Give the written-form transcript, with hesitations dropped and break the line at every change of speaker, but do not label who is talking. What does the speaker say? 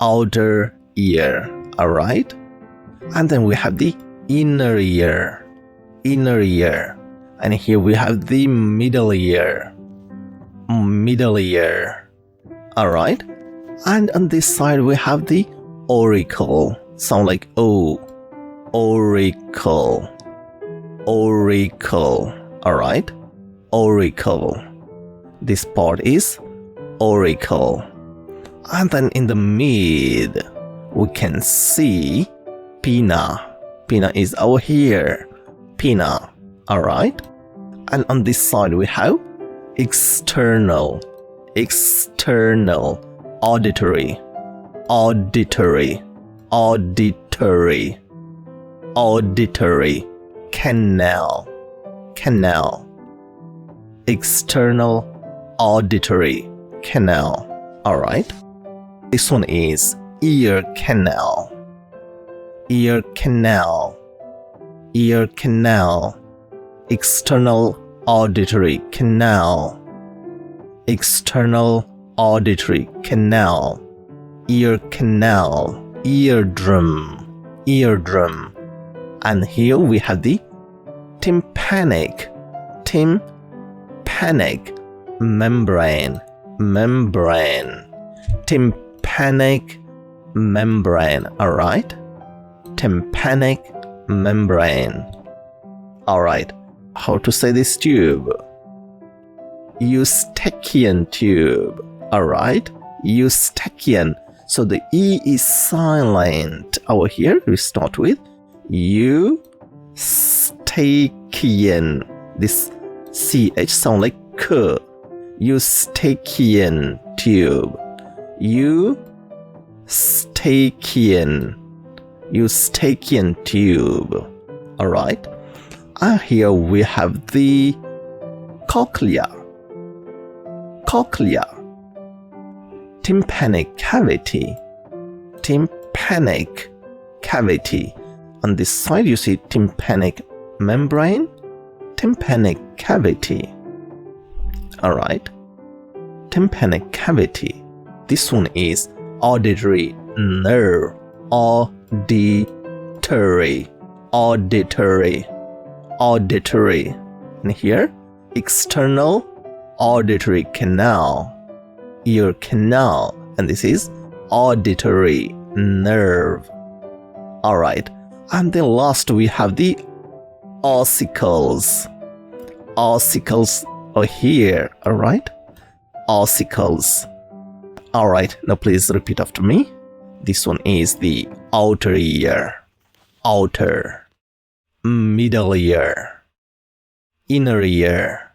outer ear. Alright? And then we have the inner ear. Inner ear. And here we have the middle ear. Middle ear. Alright? And on this side we have the auricle. Sound like O. Auricle. Auricle. Alright? Auricle. This part is auricle. And then in the mid, we can see pinna. Pinna is over here. Pinna. Alright? And on this side we have external. External. Auditory. Auditory. Auditory. Auditory. Canal. Canal. External auditory canal. Alright? This one is ear canal. Ear canal. Ear canal. External auditory canal. External auditory canal. Ear canal. Eardrum. Eardrum. And here we have the tympanic. Tympanic membrane. Membrane. Tympanic membrane. Alright? Tympanic membrane. Alright. How to say this tube? Eustachian tube. Alright? Eustachian. So the E is silent. Over here we start with Eustachian. This CH sound like K. Eustachian tube. Eustachian. Eustachian tube. Alright. And here we have the cochlea. Cochlea. Tympanic cavity. Tympanic cavity. On this side you see tympanic membrane. Tympanic cavity. Alright. Tympanic cavity. This one is auditory nerve. Auditory. Auditory. Auditory. And here, external auditory canal. Ear canal. And this is auditory nerve. Alright. And then last we have the ossicles. Ossicles are here. Alright. Ossicles. Alright. Now please repeat after me. This one is the outer ear. Outer. Middle ear. Inner ear.